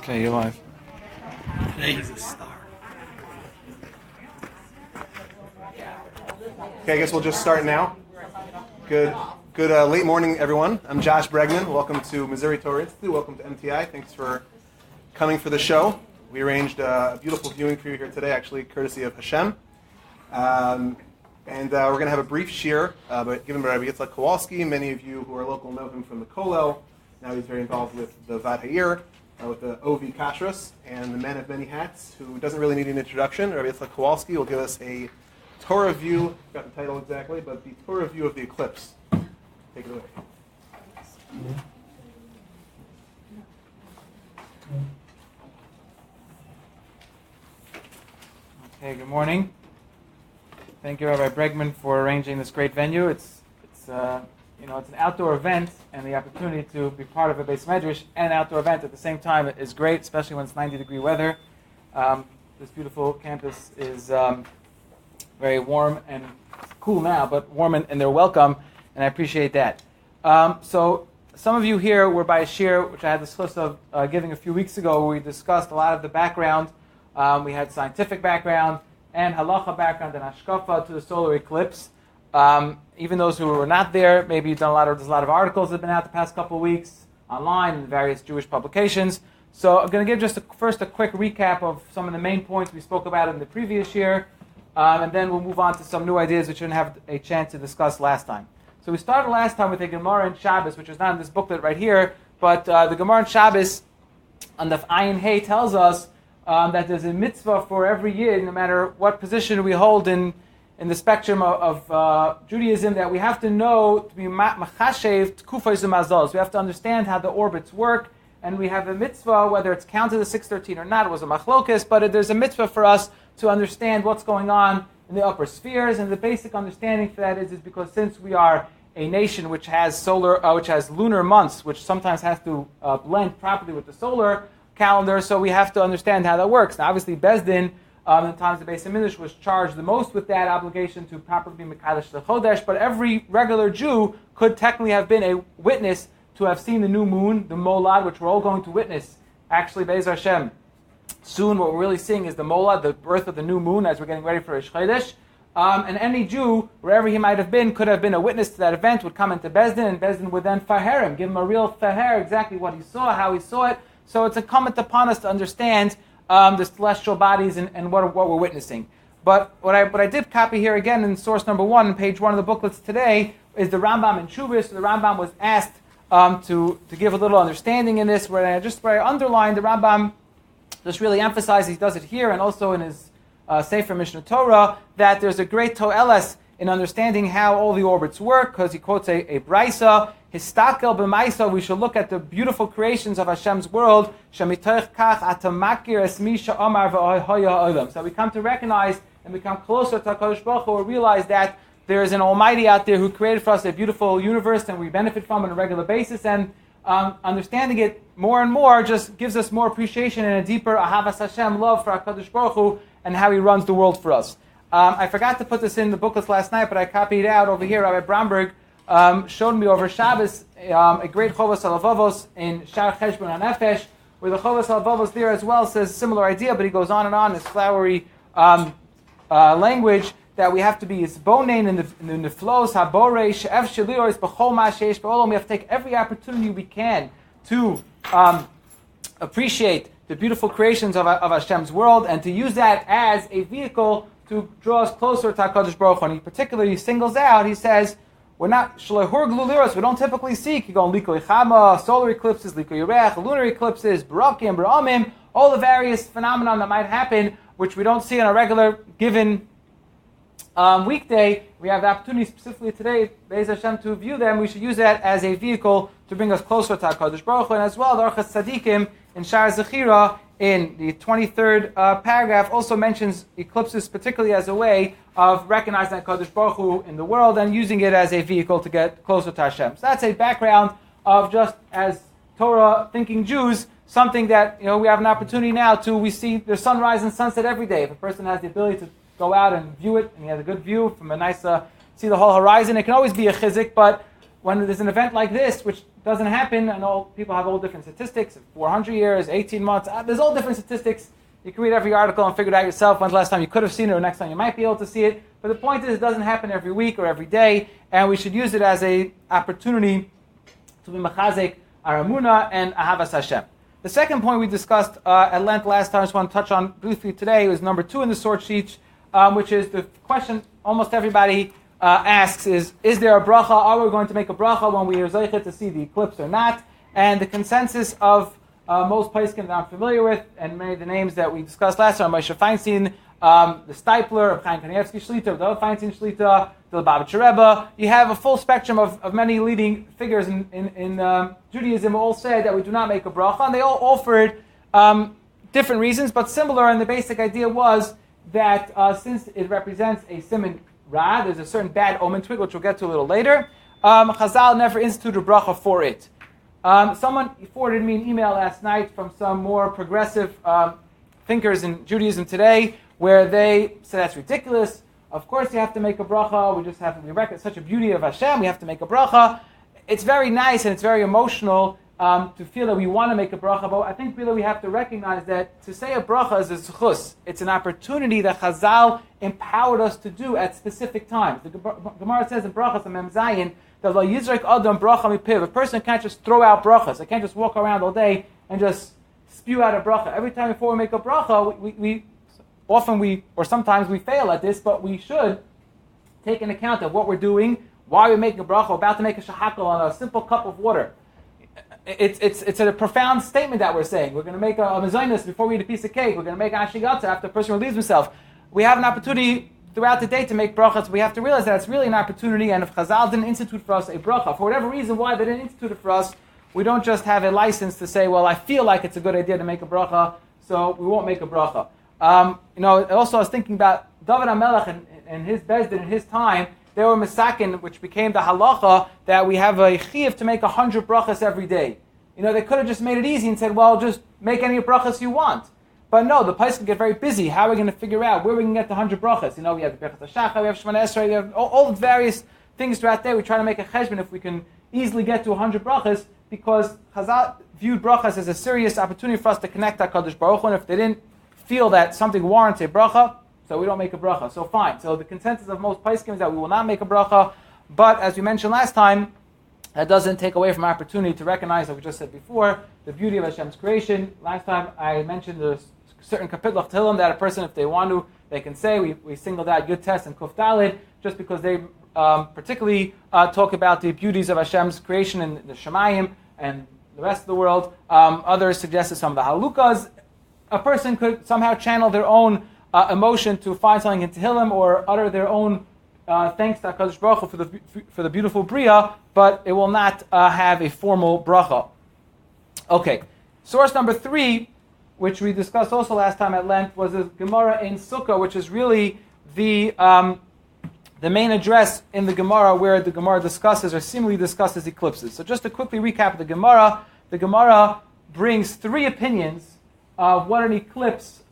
Okay, you're live. Today he's a star. Okay, I guess we'll just start now. Good late morning, everyone. I'm Josh Bregman. Welcome to Missouri Torah Institute. Welcome to MTI. Thanks for coming for the show. We arranged a beautiful viewing for you here today, actually, courtesy of Hashem. And we're going to have a brief shiur, but given by Rabbi Yitzchak Kowalski. Many of you who are local know him from the Kollel. Now he's very involved with the Vad Ha'ir, with the Ovi Kashrus, and the Man of Many Hats, who doesn't really need an introduction. Rabbi Yitzchak Kowalski will give us a Torah view, got the title exactly, but the Torah view of the eclipse. Take it away. Okay, good morning. Thank you, Rabbi Bregman, for arranging this great venue. It's an outdoor event, and the opportunity to be part of a Beis Medrash and an outdoor event at the same time is great, especially when it's 90-degree weather. This beautiful campus is very warm and cool now, but warm and they're welcome, and I appreciate that. So some of you here were by a shiur, which I had the chus of giving a few weeks ago, where we discussed a lot of the background. We had scientific background and halacha background and hashkafa to the solar eclipse. Even those who were not there, maybe there's a lot of articles that have been out the past couple of weeks online in various Jewish publications. So I'm going to give just first a quick recap of some of the main points we spoke about in the previous year, and then we'll move on to some new ideas which we didn't have a chance to discuss last time. So we started last time with a Gemara in Shabbos, which is not in this booklet right here, but the Gemara in Shabbos on the Ayin Hey tells us that there's a mitzvah for every Yid, no matter what position we hold in the spectrum of Judaism, that we have to know to be machashev tkufos umazos. We have to understand how the orbits work, and we have a mitzvah, whether it's counted as 613 or not. It was a machlokes, but there's a mitzvah for us to understand what's going on in the upper spheres, and the basic understanding for that is because since we are a nation which has lunar months, which sometimes has to blend properly with the solar calendar, so we have to understand how that works. Now, obviously, Beis Din, in the times of Beis Hamikdash, was charged the most with that obligation to properly be Mekadosh the Chodesh, but every regular Jew could technically have been a witness to have seen the new moon, the Molad, which we're all going to witness. Actually, Be'ez Hashem, soon what we're really seeing is the Molad, the birth of the new moon, as we're getting ready for Rosh Chodesh. And any Jew, wherever he might have been, could have been a witness to that event, would come into Beis Din, and Beis Din would then faher him, give him a real faher, exactly what he saw, how he saw it. So it's incumbent upon us to understand the celestial bodies and what we're witnessing. But what I did copy here again in source number 1, on page 1 of the booklets today, is the Rambam in Shuvah. So the Rambam was asked to give a little understanding in this, where I underlined the Rambam just really emphasized, he does it here and also in his Sefer Mishnah Torah, that there's a great to'eles in understanding how all the orbits work, because he quotes a brisa, Histakel b'maisa, we should look at the beautiful creations of Hashem's world. So we come to recognize and become closer to HaKadosh Baruch Hu, or realize that there is an Almighty out there who created for us a beautiful universe, and we benefit from it on a regular basis. And understanding it more and more just gives us more appreciation and a deeper Ahavas Hashem, love for HaKadosh Baruch Hu, and how He runs the world for us. I forgot to put this in the booklets last night, but I copied it out over here. Rabbi Bromberg showed me over Shabbos a great Chovos HaLevavos in Shar Cheshbon HaNefesh, where the Chovos HaLevavos there as well says a similar idea, but he goes on in this flowery language that we have to be isbonein in the flows haborei she'ev shelior is b'chol ma sheish b'olam. We have to take every opportunity we can to appreciate the beautiful creations of Hashem's world, and to use that as a vehicle to draw us closer to HaKadosh Baruch Hu. And he particularly singles out, he says, we're not shloihur gluliros. We don't typically see kigon likoi chama, solar eclipses, likoi yerech, lunar eclipses, barakim, baramim, all the various phenomena that might happen, which we don't see on a regular given weekday. We have the opportunity specifically today, Be'ez Hashem, to view them. We should use that as a vehicle to bring us closer to HaKadosh Baruch Hu. And as well, the Orchos Tzadikim in Shar Zechira, in the 23rd paragraph, also mentions eclipses particularly as a way of recognizing HaKadosh Baruch Hu in the world and using it as a vehicle to get closer to Hashem. So that's a background of, just as Torah-thinking Jews, something that we have an opportunity now to. We see the sunrise and sunset every day. If a person has the ability to go out and view it, and he has a good view from a nice, see the whole horizon, it can always be a chizik, but when there's an event like this, which doesn't happen, and all people have all different statistics, 400 years, 18 months, there's all different statistics. You can read every article and figure it out yourself when's the last time you could have seen it or next time you might be able to see it. But the point is, it doesn't happen every week or every day, and we should use it as an opportunity to be machazek our emunah and ahavas Hashem. The second point we discussed at length last time, I just want to touch on briefly today, was number 2 in the source sheet, which is the question almost everybody asks is there a bracha? Are we going to make a bracha when we are zeichet to see the eclipse or not? And the consensus of most poskim that I'm familiar with, and many of the names that we discussed last time, Moshe Feinstein, the Stipler, of Chaim Kanievsky Shlita, the Feinstein Shlita, the Lubavitcher Rebbe. You have a full spectrum of many leading figures in Judaism all said that we do not make a bracha, and they all offered different reasons, but similar, and the basic idea was that since it represents a siman ra, there's a certain bad omen to it, which we'll get to a little later, Chazal never instituted a bracha for it. Someone forwarded me an email last night from some more progressive thinkers in Judaism today, where they said that's ridiculous. Of course you have to make a bracha. We reckon such a beauty of Hashem. We have to make a bracha. It's very nice and it's very emotional to feel that we want to make a bracha. But I think really we have to recognize that to say a bracha is a zechus. It's an opportunity that Chazal empowered us to do at specific times. The Gemara says in brachas and Mem Zayin that lo yizrek adam bracha mipiv. A person can't just throw out brachas. They can't just walk around all day and just spew out a bracha. Every time before we make a bracha, sometimes we fail at this, but we should take an account of what we're doing, why we're making a bracha. We're about to make a shahakal on a simple cup of water. It's a profound statement that we're saying. We're going to make a mezainis before we eat a piece of cake. We're going to make ashigatza after a person relieves himself. We have an opportunity throughout the day to make brachas. We have to realize that it's really an opportunity, and if Chazal didn't institute for us a bracha, for whatever reason why they didn't institute it for us, we don't just have a license to say, well, I feel like it's a good idea to make a bracha, so we won't make a bracha. Also I was thinking about David HaMelech and his Bezdin in his time. They were Mesakin, which became the halacha that we have a chiyuv to make 100 brachas every day. They could have just made it easy and said, well, just make any brachas you want. But no, the place can get very busy. How are we going to figure out where we can get the 100 brachas? We have the Birchas HaShachar, we have Shemana Esrei, we have all the various things throughout there. We try to make a cheshbon if we can easily get to 100 brachas, because Chazal viewed brachas as a serious opportunity for us to connect to HaKadosh Baruch Hu, and if they didn't feel that something warrants a bracha, so we don't make a bracha. So fine. So the consensus of most poskim is that we will not make a bracha, but as we mentioned last time, that doesn't take away from our opportunity to recognize, like we just said before, the beauty of Hashem's creation. Last time I mentioned there's certain kapitel of Tehillim that a person, if they want to, they can say. We singled out Yud Tes and Kuf Daled just because they particularly talk about the beauties of Hashem's creation in the Shemayim and the rest of the world. Others suggested some of the Halukas. A person could somehow channel their own emotion to find something in Tehillim or utter their own thanks to HaKadosh Baruch Hu for the beautiful Bria, but it will not have a formal bracha. Okay, source number 3, which we discussed also last time at length, was the Gemara in Sukkah, which is really the main address in the Gemara where the Gemara discusses or seemingly discusses eclipses. So just to quickly recap the Gemara brings 3 opinions of what an eclipse,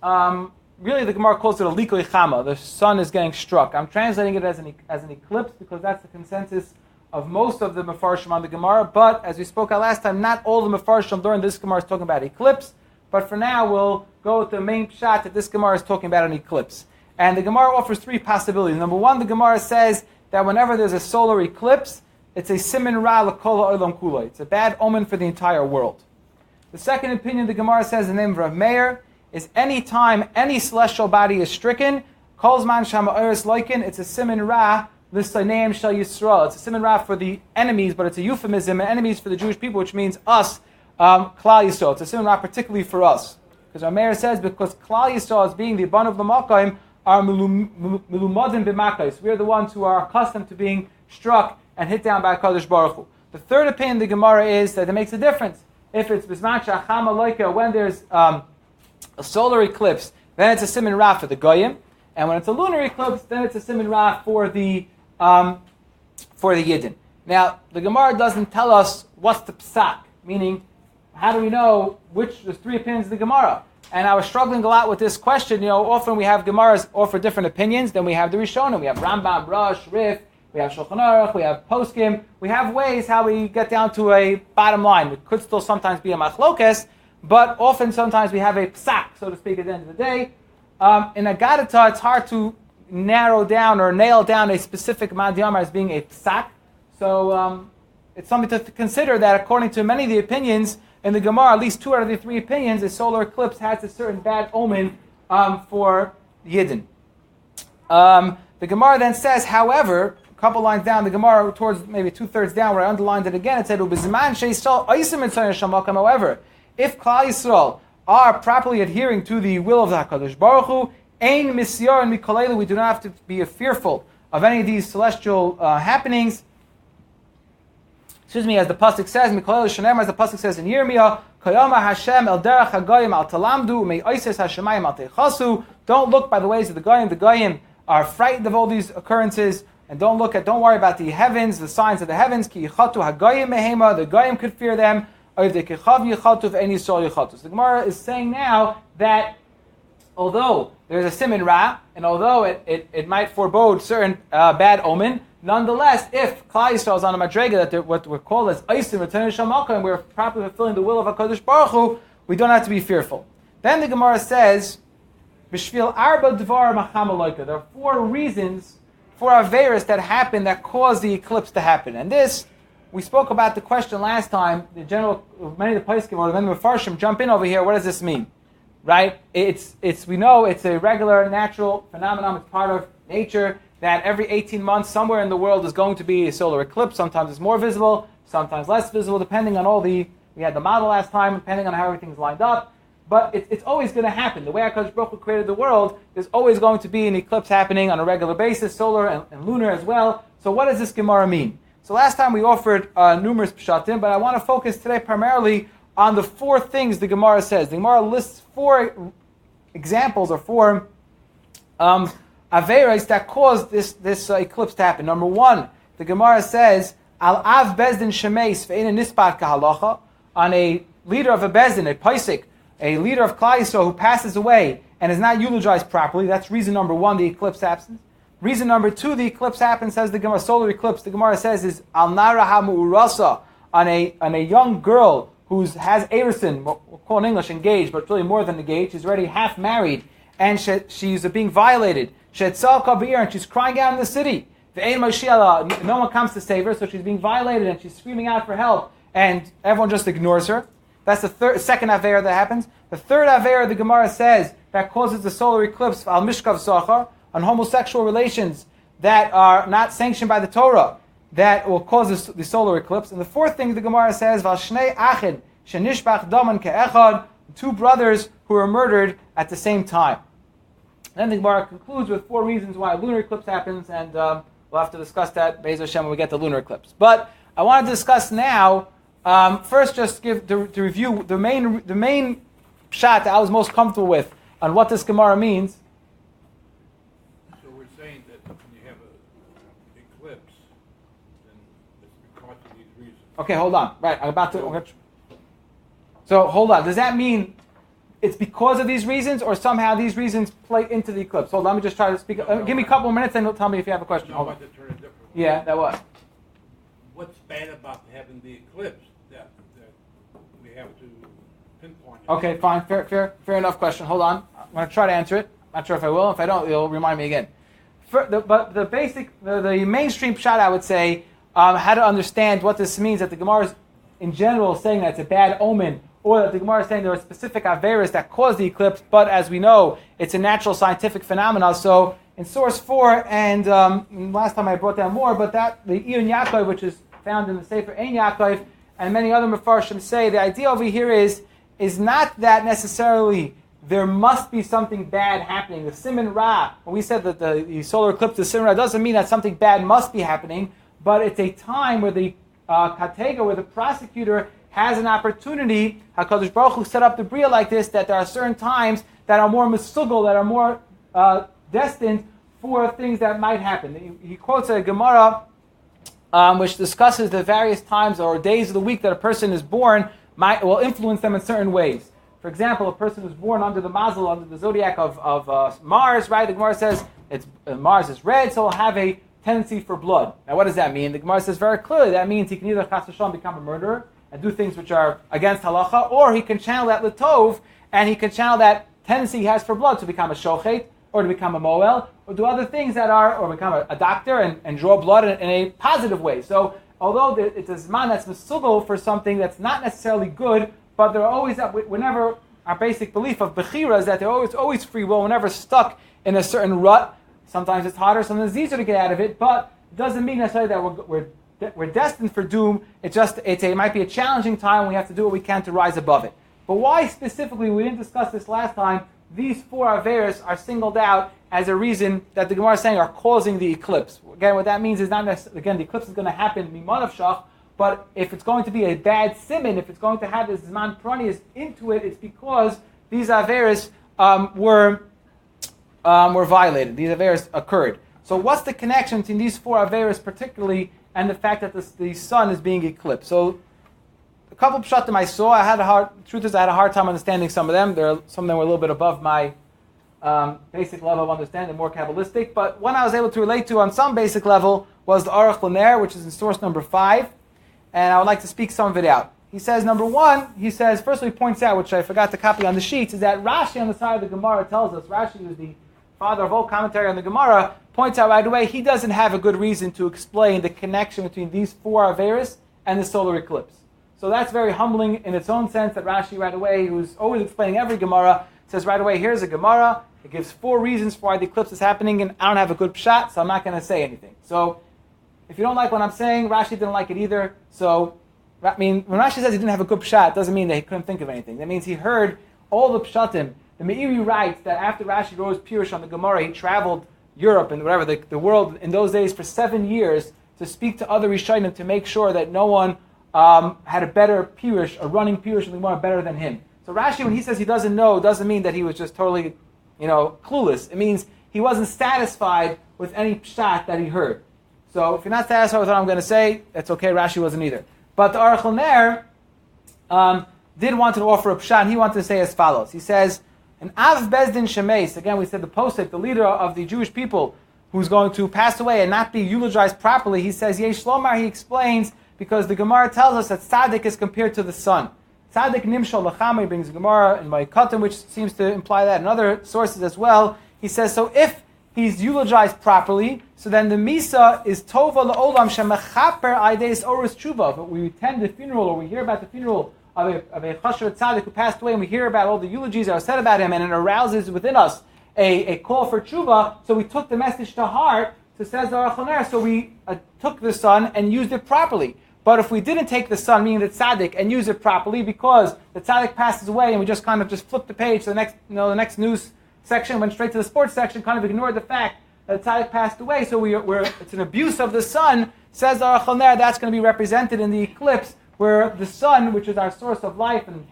really the Gemara calls it a likoi chama, the sun is getting struck. I'm translating it as an eclipse because that's the consensus of most of the Mefarshim on the Gemara, but as we spoke out last time, not all the Mefarshim during this Gemara is talking about eclipse, but for now we'll go with the main pshat that this Gemara is talking about an eclipse. And the Gemara offers 3 possibilities. Number 1, the Gemara says that whenever there's a solar eclipse, it's a siman ra l'kol ha'olam kula. It's a bad omen for the entire world. The second opinion the Gemara says in the name of Rav Meir is any time any celestial body is stricken, kol zman shama oris loikin, it's a siman ra l'saneim shel Yisrael. It's a siman ra for the enemies, but it's a euphemism, enemies for the Jewish people, which means us, Klal Yisrael. It's a siman ra particularly for us. Because Rav Meir says, because Klal Yisrael as being the Ban of the Makayim are milumadim b'makayis. We are the ones who are accustomed to being struck and hit down by HaKadosh Baruch Hu. The third opinion of the Gemara is that it makes a difference. If it's Bisman Shachama Loika, when there's a solar eclipse, then it's a siman ra for the Goyim, and when it's a lunar eclipse, then it's a siman ra for the Yidden. Now, the Gemara doesn't tell us what's the psak, meaning, how do we know which, there's 3 opinions of the Gemara? And I was struggling a lot with this question. Often we have Gemaras offer different opinions, then we have the Rishonim, we have Rambam, Rosh, Rif, we we have Shulchan Aruch, we have Poskim. We have ways how we get down to a bottom line. It could still sometimes be a machlokes, but often sometimes we have a psak, so to speak, at the end of the day. In Agadata, it's hard to narrow down or nail down a specific Madhyamar as being a psak. So it's something to consider that according to many of the opinions in the Gemara, at least 2 out of the 3 opinions, a solar eclipse has a certain bad omen for Yidden. The Gemara then says, however, a couple lines down, the Gemara towards maybe 2/3 down, where I underlined it again, it said, however, if Klal Yisrael are properly adhering to the will of the HaKadosh Baruch Hu, ein misyar and mikolelu, we do not have to be fearful of any of these celestial happenings. Excuse me, as the pasuk says, mikolelu shenem, as the pasuk says in Yirmiyah, Kayama Hashem el derech hagayim al talamdu me oises hashemayim al techasu. Don't look by the ways of the Goyim. The Goyim are frightened of all these occurrences, and don't worry about the heavens, the signs of the heavens. Ki yichatu hagayim mehema, the Goyim could fear them. The Gemara is saying now that although there's a siman ra, and although it might forebode certain bad omen, nonetheless, if Klal Yisrael is on a madrega that what we're called as Eisim Return Shamalka, and we're properly fulfilling the will of HaKadosh Baruch Hu, we don't have to be fearful. Then the Gemara says, B'shvil arba dvar macham. There are 4 reasons, 4 averos that happen that cause the eclipse to happen. And this, we spoke about the question last time. The general, many of the poskim or many of the Mefarshim jump in over here. What does this mean? Right? We know it's a regular natural phenomenon. It's part of nature that every 18 months somewhere in the world is going to be a solar eclipse. Sometimes it's more visible, sometimes less visible, depending on we had the model last time, depending on how everything's lined up. But it's always going to happen. The way HaKadosh Baruch Hu created the world, there's always going to be an eclipse happening on a regular basis, solar and lunar as well. So what does this Gemara mean? So last time we offered numerous pshatim, but I want to focus today primarily on the 4 things the Gemara says. The Gemara lists 4 examples or 4 averas that caused this eclipse to happen. Number 1, the Gemara says, Al av bezdin shemeis ve'ina nispat kahalacha, on a leader of a bezdin, a paisik, a leader of Klal Yisrael who passes away and is not eulogized properly. That's reason number 1, the eclipse happens. Reason number 2, the eclipse happens, says the Gemara, solar eclipse, the Gemara says, is Al Nara HaMu'urasa, on a young girl who has Erison, what we'll call in English engaged, but really more than engaged. She's already half married, and she's being violated. She'etzal kabir, and she's crying out in the city. No one comes to save her, so she's being violated, and she's screaming out for help, and everyone just ignores her. That's the second avera that happens. The third avera, the Gemara says, that causes the solar eclipse, Al Mishkav Zachar, on homosexual relations that are not sanctioned by the Torah, that will cause the solar eclipse. And the 4th thing the Gemara says, Val Shnei Achid, Shenishbach Daman Ke'echad, 2 brothers who were murdered at the same time. Then the Gemara concludes with 4 reasons why a lunar eclipse happens, and we'll have to discuss that, Be'ez Hashem, when we get to lunar eclipse. But I want to discuss now, first just to review the main pshat that I was most comfortable with on what this Gemara means. So we're saying that when you have an eclipse, then it's because of these reasons. Okay, hold on. Right, So hold on. Does that mean it's because of these reasons, or somehow these reasons play into the eclipse? Hold on, let me just try to speak. Give me a couple of minutes, and tell me if you have a question. Hold on. Yeah, that was. What's bad about having the eclipse that we have to pinpoint? Okay, fine, fair enough question. Hold on, I'm going to try to answer it. Not sure if I will. If I don't, you'll remind me again. But the mainstream shot, I would say, how to understand what this means, that the Gemara is in general saying that it's a bad omen, or that the Gemara is saying there are specific averas that cause the eclipse, but as we know, it's a natural scientific phenomenon. So in source 4, and last time I brought down more, but that the Iyun Yaakov, which is found in the Sefer Ein Yaakov, and many other Mefarshim say, the idea over here is not that necessarily there must be something bad happening. The Siman Ra, when we said that the solar eclipse, the Siman Ra, doesn't mean that something bad must be happening, but it's a time where the Katega, where the prosecutor has an opportunity. HaKadosh Baruch Hu set up the Bria like this, that there are certain times that are more misugel, that are more destined for things that might happen. He quotes a Gemara which discusses the various times or days of the week that a person is born will influence them in certain ways. For example, a person who's born under the mazel, under the zodiac of Mars, right? The Gemara says Mars is red, so he'll have a tendency for blood. Now, what does that mean? The Gemara says very clearly that means he can either chas v'shalom become a murderer and do things which are against halacha, or he can channel that litov and he can channel that tendency he has for blood to become a shochet or to become a moel or do other things that are, or become a doctor and draw blood in a positive way. So although it's a zman that's mesugal for something that's not necessarily good, but there are always, whenever our basic belief of bechira is that there always free will, we're never stuck in a certain rut. Sometimes it's harder, sometimes it's easier to get out of it, but it doesn't mean necessarily that we're destined for doom. It might be a challenging time. We have to do what we can to rise above it. But why specifically, we didn't discuss this last time, these four averos are singled out as a reason that the Gemara is saying are causing the eclipse. Again, what that means is not necessarily, again, the eclipse is going to happen mimon of shach, but if it's going to be a bad siman, if it's going to have this zman pranius into it, it's because these averos were violated. These averos occurred. So what's the connection between these four averos particularly and the fact that the sun is being eclipsed? So a couple of pshatim I saw, truth is I had a hard time understanding some of them. Some of them were a little bit above my basic level of understanding, more Kabbalistic. But one I was able to relate to on some basic level was the Aruch L'Ner, which is in source number 5. And I would like to speak some of it out. He says, number one, first he points out, which I forgot to copy on the sheets, is that Rashi on the side of the Gemara tells us, Rashi, who's the father of all commentary on the Gemara, points out right away he doesn't have a good reason to explain the connection between these four averos and the solar eclipse. So that's very humbling in its own sense that Rashi right away, who's always explaining every Gemara, says right away, here's a Gemara, it gives 4 reasons for why the eclipse is happening, and I don't have a good pshat, so I'm not going to say anything. So if you don't like what I'm saying, Rashi didn't like it either. So, when Rashi says he didn't have a good pshat, it doesn't mean that he couldn't think of anything. That means he heard all the pshatim. The Meiri writes that after Rashi wrote his Pirush on the Gemara, he traveled Europe and whatever, the world in those days for 7 years to speak to other Rishonim to make sure that no one had a better Pirush, a running Pirush of the Gemara better than him. So Rashi, when he says he doesn't know, doesn't mean that he was just totally, clueless. It means he wasn't satisfied with any pshat that he heard. So if you're not satisfied with what I'm going to say, that's okay. Rashi wasn't either. But the Aruch L'Ner did want to offer a pshat, and he wanted to say as follows. He says, an Av Bezdin Shemeis, again we said the posek, the leader of the Jewish people, who's going to pass away and not be eulogized properly, he says, Yesh Lomar, he explains, because the Gemara tells us that Tzaddik is compared to the sun. Tzaddik Nimshal Lachama, he brings the Gemara in Ma'ikatim, which seems to imply that in other sources as well. He says, so if he's eulogized properly, so then the Misa is Tova La'olam Shemechaper Aideis Orus Tshuva. But we attend the funeral, or we hear about the funeral of a Chasher Tzaddik who passed away, and we hear about all the eulogies that are said about him, and it arouses within us a call for Tshuva. So we took the message to heart, so says the Aruch L'Ner, so we took the sun and used it properly. But if we didn't take the sun, meaning the tzaddik, and use it properly, because the tzaddik passes away and we just kind of flipped the page to the next news section, went straight to the sports section, kind of ignored the fact that the tzaddik passed away, so it's an abuse of the sun, says the Aruch L'Ner, that's going to be represented in the eclipse, where the sun, which is our source of life and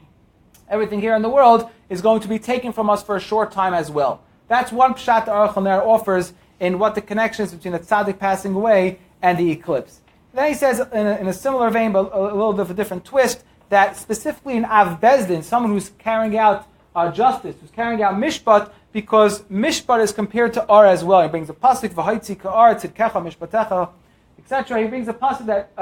everything here in the world, is going to be taken from us for a short time as well. That's one pshat the Aruch L'Ner offers in what the connection is between the tzaddik passing away and the eclipse. Then he says, in a similar vein, but a little bit of a different twist, that specifically in Av Bezdin, someone who's carrying out justice, who's carrying out mishpat, because mishpat is compared to ar as well. He brings a pasuk, v'haitzi ka'ar, tzidkecha mishpatecha, etc. He brings a pasuk that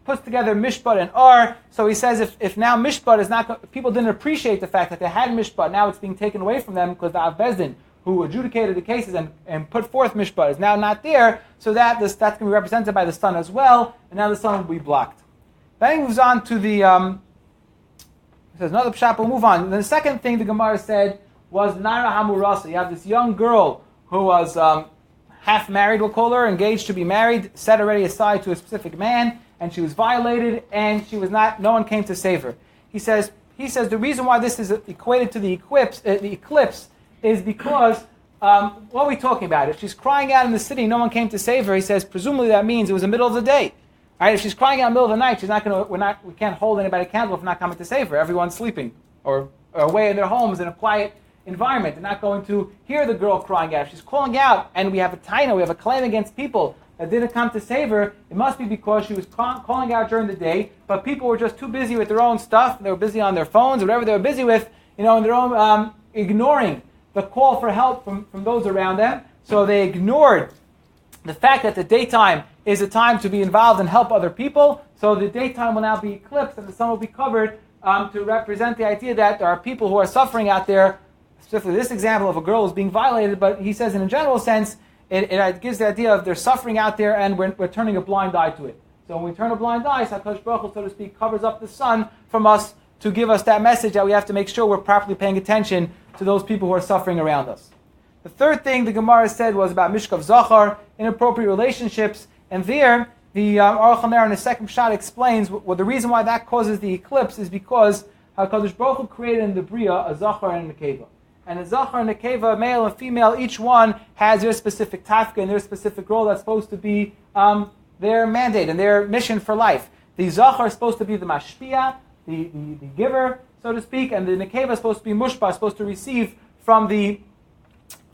puts together mishpat and ar. So he says, if now mishpat is not, people didn't appreciate the fact that they had mishpat, now it's being taken away from them because the Av Bezdin, who adjudicated the cases and put forth mishpat, is now not there, so that's going to be represented by the sun as well, and now the sun will be blocked. Then he moves on to he says another pshat, we'll move on. And the second thing the Gemara said was Nara Hamurasa. You have this young girl who was half married, we'll call her, engaged to be married, set already aside to a specific man, and she was violated, and no one came to save her. He says the reason why this is equated to the eclipse is because, what are we talking about? If she's crying out in the city, no one came to save her, he says, presumably that means it was the middle of the day. All right, if she's crying out in the middle of the night, we can't hold anybody accountable for not coming to save her. Everyone's sleeping or away in their homes in a quiet environment. They're not going to hear the girl crying out. If she's calling out, and we have a taina, we have a claim against people that didn't come to save her, it must be because she was calling out during the day, but people were just too busy with their own stuff. They were busy on their phones, whatever they were busy with, in their own, ignoring the call for help from those around them. So they ignored the fact that the daytime is a time to be involved and help other people, so the daytime will now be eclipsed and the sun will be covered to represent the idea that there are people who are suffering out there. Specifically, this example of a girl who's being violated, but he says in a general sense, it gives the idea of they're suffering out there and we're turning a blind eye to it. So when we turn a blind eye, HaKadosh Baruch Hu, so to speak, covers up the sun from us to give us that message that we have to make sure we're properly paying attention to those people who are suffering around us. The third thing the Gemara said was about Mishkav Zachar, inappropriate relationships, and there the Aruch HaNer in the second shot explains the reason why that causes the eclipse is because HaKadosh Baruch Hu created in the Bria a Zachar and a Nekeva. And a Zachar and a Nekeva, male and female, each one has their specific tafka and their specific role that's supposed to be their mandate and their mission for life. The Zachar is supposed to be the mashpia, the giver, so to speak, and the Nekeva is supposed to be mushpa, supposed to receive from the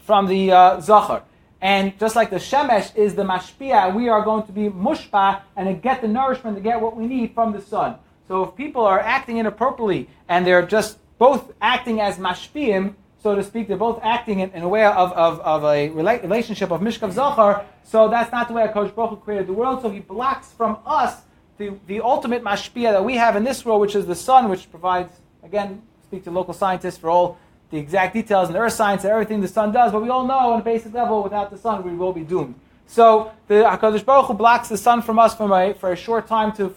Zachar. And just like the Shemesh is the mashpia, we are going to be mushpa and to get the nourishment, to get what we need from the sun. So if people are acting inappropriately and they're just both acting as mashpiim, so to speak, they're both acting in a way of a relationship of Mishkav Zachar, so that's not the way HaKadosh Baruch Hu created the world, so he blocks from us the ultimate mashpia that we have in this world, which is the sun, which provides, again, speak to local scientists for all the exact details in the earth science and everything the sun does, but we all know on a basic level, without the sun, we will be doomed. So the HaKadosh Baruch Hu blocks the sun from us for a short time to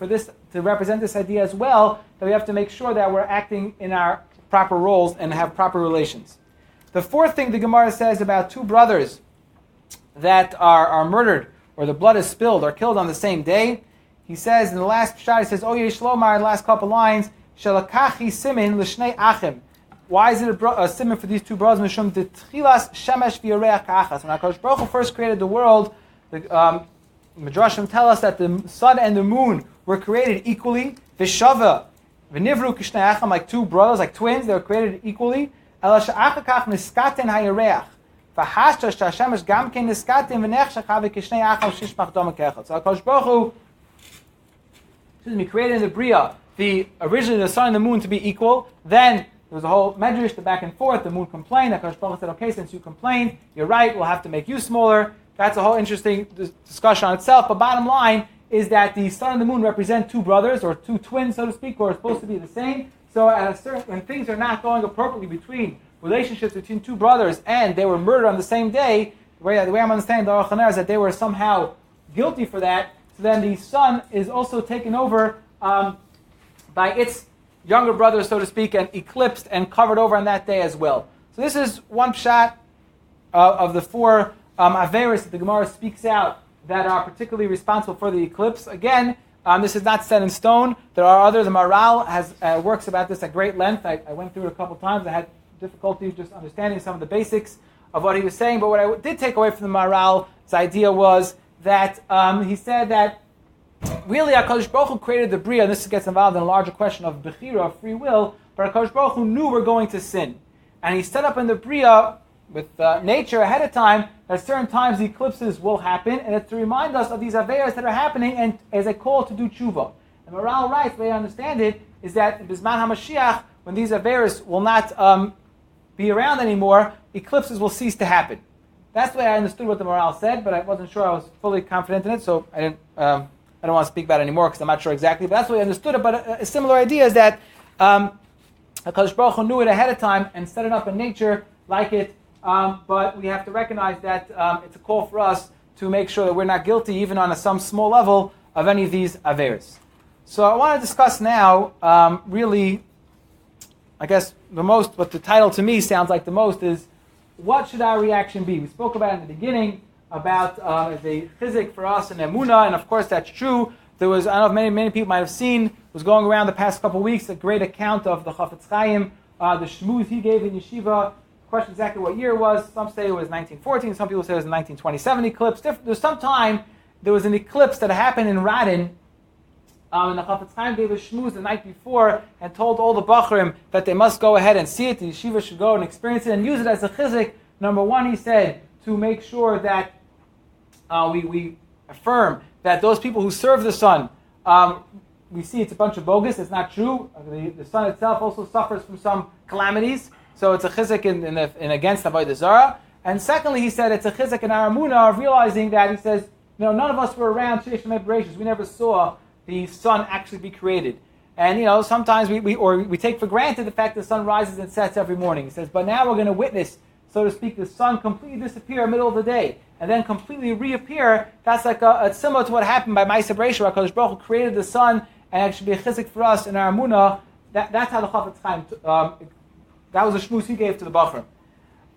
represent this idea as well, that we have to make sure that we're acting in our proper roles and have proper relations. The fourth thing the Gemara says about two brothers that are murdered, or the blood is spilled, or killed on the same day. He says in the last shot, he says, "Oh Yesh Lomar," in the last couple lines, "Shalakachi simin l'shnei achim." Why is it a simin for these two brothers? Mishum detchilas shemesh v'yareach ka'achas. When HaKadosh Baruch Hu first created the world, the Midrashim tell us that the sun and the moon were created equally. V'shava v'nivru kishnei achim, like two brothers, like twins, they were created equally. Ela she'achakach niskaten hayareach. V'hashta she'ashemesh gam ken niskaten v'nechshach v'kishnei achim shishmach doma kechot. So HaKadosh Baruch Hu, created in the Bria, originally the sun and the moon to be equal. Then there was a whole medrash, the back and forth. The moon complained. HaKadosh Baruch Hu said, "Okay, since you complained, you're right. We'll have to make you smaller." That's a whole interesting discussion on itself. But bottom line is that the sun and the moon represent two brothers, or two twins, so to speak, who are supposed to be the same. So when things are not going appropriately between relationships between two brothers, and they were murdered on the same day, the way I'm understanding the Aruch HaNer is that they were somehow guilty for that. So then the sun is also taken over by its younger brother, so to speak, and eclipsed and covered over on that day as well. So this is one pshat of the four averis that the Gemara speaks out that are particularly responsible for the eclipse. Again, this is not set in stone. There are others. The Maral has works about this at great length. I went through it a couple times. I had difficulty just understanding some of the basics of what he was saying. But what I did take away from the Maral's idea was that he said that really HaKadosh Baruch Hu created the Bria, and this gets involved in a larger question of Bechira, of free will, but HaKadosh Baruch Hu knew we're going to sin. And he set up in the Bria with nature ahead of time that at certain times the eclipses will happen, and it's to remind us of these Averas that are happening and as a call to do tshuva. And Maral writes, the way I understand it, is that in Bizman HaMashiach, when these Averas will not be around anymore, eclipses will cease to happen. That's the way I understood what the Maral said, but I wasn't sure I was fully confident in it, so I don't want to speak about it anymore because I'm not sure exactly, but that's the way I understood it. But a similar idea is that HaKadosh Baruch Hu knew it ahead of time and set it up in nature like it, but we have to recognize that it's a call for us to make sure that we're not guilty, even on some small level, of any of these averes. So I want to discuss now, really, I guess what the title to me sounds like the most is, what should our reaction be? We spoke about in the beginning about the chizik for us and emunah, and of course that's true. There was, I don't know if many people might have seen, was going around the past couple of weeks, a great account of the Chafetz Chaim, the shmuz he gave in yeshiva. Question exactly what year it was. Some say it was 1914, some people say it was a 1927 eclipse. There's some time, there was an eclipse that happened in Radin, and the Chafetz Chaim gave a shmuz the night before and told all the Bachrim that they must go ahead and see it. The yeshiva should go and experience it and use it as a chizik. Number one, he said, to make sure that we affirm that those people who serve the sun, we see it's a bunch of bogus. It's not true. The sun itself also suffers from some calamities. So it's a chizik in against Avodah Zarah. And secondly, he said it's a chizuk in our emunah of realizing that, he says, none of us were around Sheish Bereshis. We never saw the sun actually be created. And sometimes we take for granted the fact that the sun rises and sets every morning. He says, but now we're going to witness, so to speak, the sun completely disappear in the middle of the day and then completely reappear. That's like it's similar to what happened by Ma'aseh Bereishis. HaKadosh Baruch Hu created the sun, and it should be a chizuk for us in our emunah. That's how the Chafetz Chaim, that was a shmuz he gave to the Bachrim.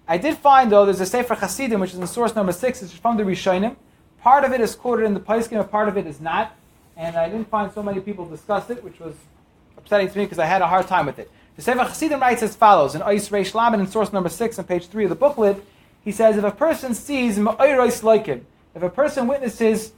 I did find, though, there's a Sefer Hasidim, which is in source number 6, it's from the Rishonim. Part of it is quoted in the Poskim, and part of it is not. And I didn't find so many people discuss it, which was upsetting to me because I had a hard time with it. The Sefer Hasidim writes as follows, in Ois Reish Lamed, in source number 6 on page 3 of the booklet. He says, if a person sees Ma'oros Loikim, if a person witnesses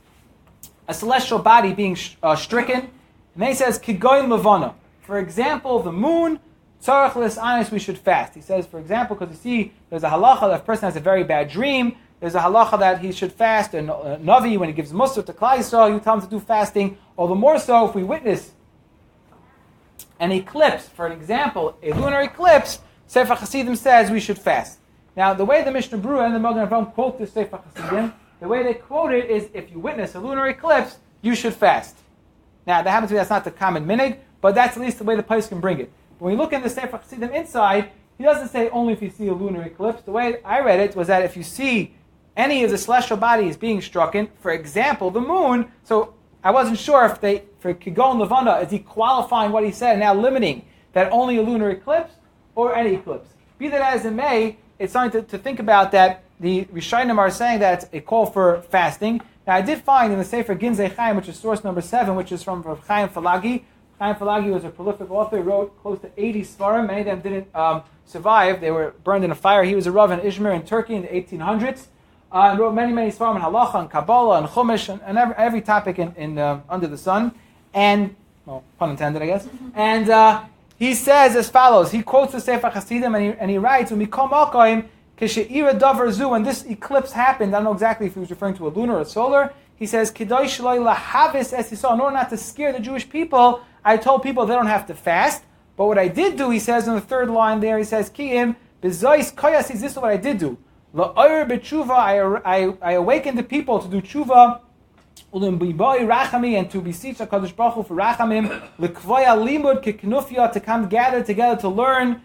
a celestial body being stricken, and then he says, Kigoyin Levana, for example, the moon, Tzarech L'Sanis, we should fast. He says, for example, because you see, there's a halacha that if a person has a very bad dream, there's a halacha that he should fast, and Navi, when he gives Musar to Klal Yisrael, you tell him to do fasting. All the more so if we witness an eclipse, for example, a lunar eclipse, Sefer Hasidim says we should fast. Now, the way the Mishnah Berurah and the Magen Avraham quote this Sefer Hasidim, the way they quote it is, if you witness a lunar eclipse, you should fast. Now, that happens to be, that's not the common minig, but that's at least the way the place can bring it. When you look in the Sefer Hasidim inside, he doesn't say only if you see a lunar eclipse. The way I read it was that if you see any of the celestial bodies being strucken, for example, the moon, so I wasn't sure if for Kigon Levana, is he qualifying what he said and now limiting that only a lunar eclipse or any eclipse? Be that as it may, it's something to think about, that the Rishonim are saying that it's a call for fasting. Now, I did find in the Sefer Ginzei Chaim, which is source number 7, which is from Rav Chaim Falagi. Chaim Falagi was a prolific author. He wrote close to 80 svarim. Many of them didn't survive. They were burned in a fire. He was a Rav in Izmir in Turkey in the 1800s. And wrote many svarim in Halacha and Kabbalah and Chumash and every topic in under the sun. And, well, pun intended, I guess. And he says as follows. He quotes the Sefer Hasidim and he writes, when this eclipse happened, I don't know exactly if he was referring to a lunar or a solar, he says, in order not to scare the Jewish people, I told people they don't have to fast. But what I did do, he says in the third line there, he says, this is what I did do. I awakened the people to do tshuva, and to beseech HaKadosh Baruch Hu for rachamim, to come gather together to learn.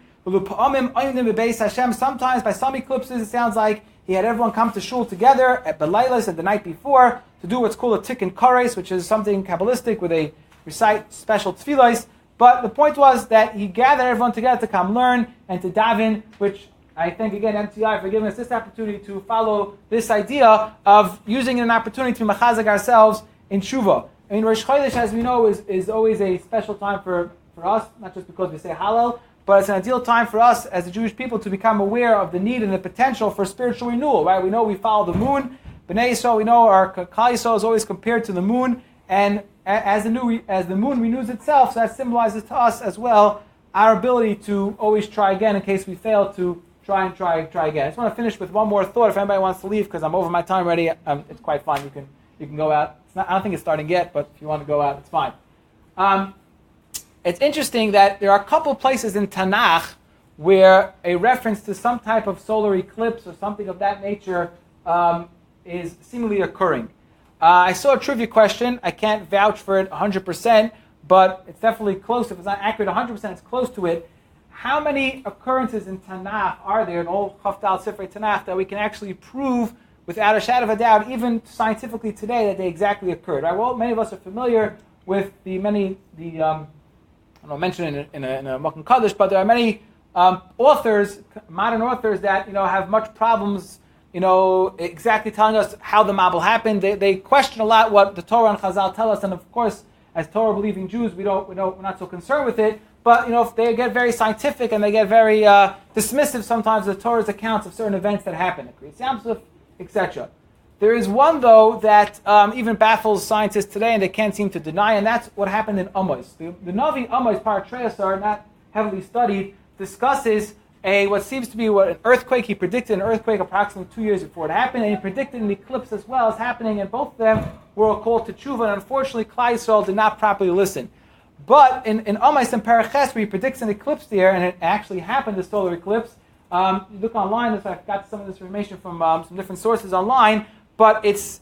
Sometimes by some eclipses it sounds like he had everyone come to shul together at Belaylas at the night before to do what's called a tikkun kares, which is something Kabbalistic where they recite special tefillos. But the point was that he gathered everyone together to come learn and to daven, which I thank again MTI for giving us this opportunity to follow this idea of using an opportunity to machazek ourselves in tshuva. I mean, Rosh Chodesh, as we know, is always a special time for us, not just because we say Hallel, but it's an ideal time for us as the Jewish people to become aware of the need and the potential for spiritual renewal. Right? We know we follow the moon. B'nai Yisrael, we know our Klal Yisrael is always compared to the moon, and as the moon renews itself, so that symbolizes to us as well our ability to always try again in case we fail to try again. I just want to finish with one more thought. If anybody wants to leave, because I'm over my time already, it's quite fine. You can go out. I don't think it's starting yet, but if you want to go out, it's fine. It's interesting that there are a couple places in Tanakh where a reference to some type of solar eclipse or something of that nature is seemingly occurring. I saw a trivia question. I can't vouch for it 100%, but it's definitely close. If it's not accurate 100%, it's close to it. How many occurrences in Tanakh are there in all Chavdal Sifrei Tanakh that we can actually prove without a shadow of a doubt, even scientifically today, that they exactly occurred? Right? Well, many of us are familiar with I don't know, mentioned in a Mokum Kaddish, but there are many authors, modern authors, that have much problems, exactly telling us how the Mabul happened. They question a lot what the Torah and Chazal tell us, and of course, as Torah-believing Jews, we're not so concerned with it. But if they get very scientific and they get very dismissive sometimes of the Torah's accounts of certain events that happen, etc. There is one, though, that even baffles scientists today, and they can't seem to deny, and that's what happened in Amos. The Navi Amos, Paratreusar, not heavily studied, discusses what seems to be an earthquake. He predicted an earthquake approximately 2 years before it happened, and he predicted an eclipse as well as happening, and both of them were a call to tshuva, and unfortunately, Klal Yisrael did not properly listen. But in Amos and Paraches, where he predicts an eclipse there, and it actually happened, the solar eclipse, You look online, so I've got some of this information from some different sources online, but it's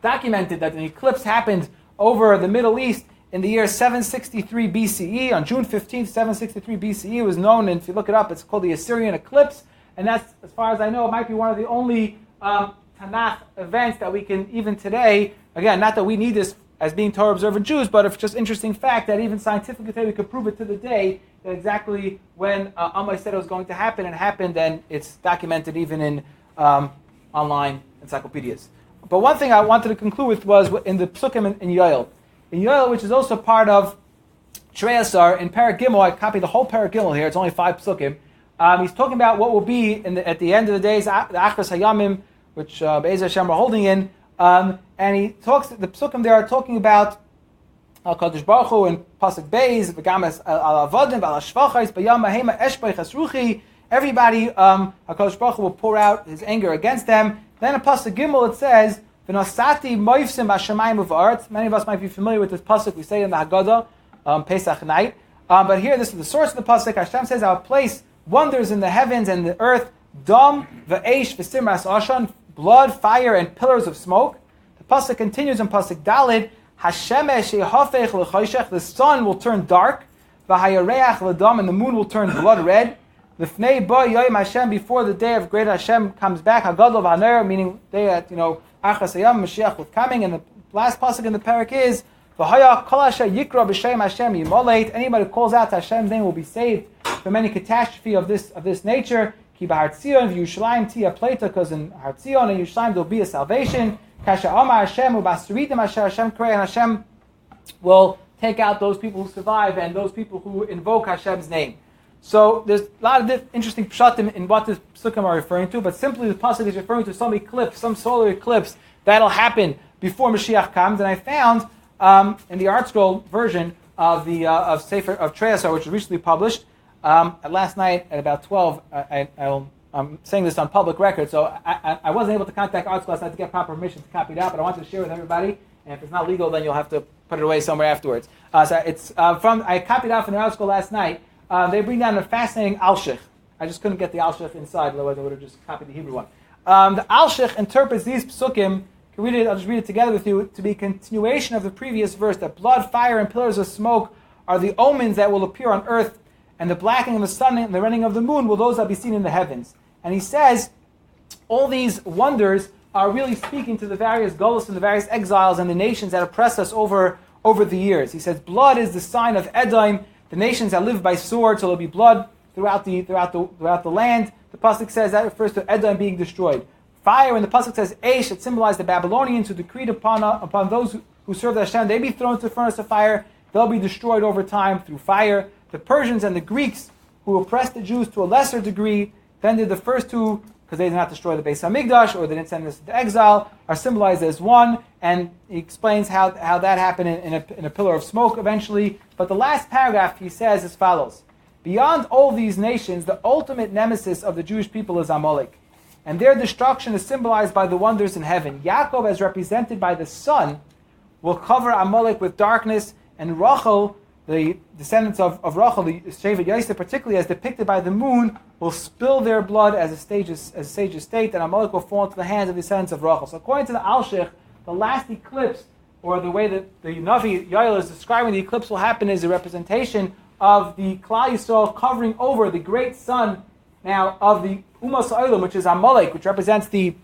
documented that an eclipse happened over the Middle East in the year 763 BCE. On June 15th, 763 BCE, it was known, and if you look it up, it's called the Assyrian eclipse, and that's, as far as I know, it might be one of the only Tanakh events that we can, even today, again, not that we need this as being Torah observant Jews, but it's just interesting fact that even scientifically today we could prove it to the day that exactly when Ammai said it was going to happen, and happened, and it's documented even in online encyclopedias. But one thing I wanted to conclude with was in the Psukim in Yoel. In Yoel, which is also part of Treasar, in Perek Gimel, I copied the whole Perek Gimel here, it's only 5 Psukim. He's talking about what will be at the end of the days, the Achras Hayamim, which Be'ez Hashem are holding in, and he talks, the Psukim there are talking about HaKadosh Baruch Hu in Pasuk Beis, V'gamas al Avodim, V'al Shvachais, B'yam Mahema Eshbei Chasruchi, everybody, HaKadosh Baruch Hu will pour out his anger against them. Then in Pasuk Gimel it says, V'nosati moifsim b'shamayim u'v'aretz. Many of us might be familiar with this Pasuk, we say in the Haggadah, Pesach night. But here, this is the source of the Pasuk. Hashem says, I will place wonders in the heavens and the earth, Dam, V'eish, V'simras Ashan, blood, fire, and pillars of smoke. The Pasuk continues in Pasuk Dalid, Hashemesh yehafech l'choshech, the sun will turn dark, V'hayareach l'dam, and the moon will turn blood red. L'fnei ba yoyim Hashem, before the day of great Hashem comes back, Hagadol v'haner, meaning day at, Achas Hayam, Mashiach was coming, and the last Pasuk in the parak is, V'haya kol asher yikra b'shem Hashem yimoleit, anybody who calls out to Hashem's name will be saved from any catastrophe of this nature. Ki b'Har Tzion v'Yushalayim tia pleita, because in Har Tzion and Yerushalayim there will be a salvation. Kasha Amar Hashem u'basuritim asher Hashem krei, and Hashem will take out those people who survive and those people who invoke Hashem's name. So there's a lot of interesting pshatim in what the psukim are referring to, but simply the pasuk is referring to some eclipse, some solar eclipse that'll happen before Mashiach comes. And I found in the Art Scroll version of the of Sefer of Treasar, which was recently published, last night at about 12, I'm saying this on public record, so I wasn't able to contact Art Scroll last night to get proper permission to copy it out, but I wanted to share with everybody. And if it's not legal, then you'll have to put it away somewhere afterwards. So it's I copied out from the Art Scroll last night. They bring down a fascinating Alshich. I just couldn't get the Alshich inside, otherwise I would have just copied the Hebrew one. The Alshich interprets these psukim, I'll just read it together with you, to be a continuation of the previous verse, that blood, fire, and pillars of smoke are the omens that will appear on earth, and the blackening of the sun and the running of the moon will those that be seen in the heavens. And he says, all these wonders are really speaking to the various Golos and the various exiles and the nations that oppress us over the years. He says, blood is the sign of Edom, the nations that live by sword, so there'll be blood throughout the land. The pasuk says that refers to Edom being destroyed. Fire, when the pasuk says Eish, it symbolized the Babylonians who decreed upon those who serve Hashem, they be thrown into the furnace of fire. They'll be destroyed over time through fire. The Persians and the Greeks who oppressed the Jews to a lesser degree than did the first two, because they did not destroy the Beis Hamikdash or they didn't send us into exile, are symbolized as one. And he explains how that happened in a pillar of smoke eventually. But the last paragraph he says as follows: beyond all these nations, the ultimate nemesis of the Jewish people is Amalek, and their destruction is symbolized by the wonders in heaven. Yaakov, as represented by the sun, will cover Amalek with darkness, and Rachel, the descendants of Rachel, the Shevet Yosef, particularly as depicted by the moon, will spill their blood as a sage's state, and Amalek will fall into the hands of the descendants of Rachel. So according to the Alshich, the last eclipse, or the way that the Navi Yoel is describing the eclipse will happen, is a representation of the Klal Yisrael covering over the great sun now of the Umas Ha'olam, which is Amalek, which represents the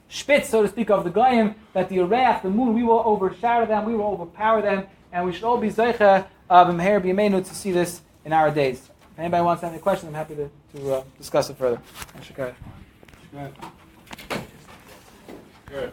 spitz, so to speak, of the Goyim, that the Ureach, the moon, we will overshadow them, we will overpower them, and we should all be Zeicha B'meher B'yameinu to see this in our days. If anybody wants to have any questions, I'm happy to discuss it further. Good.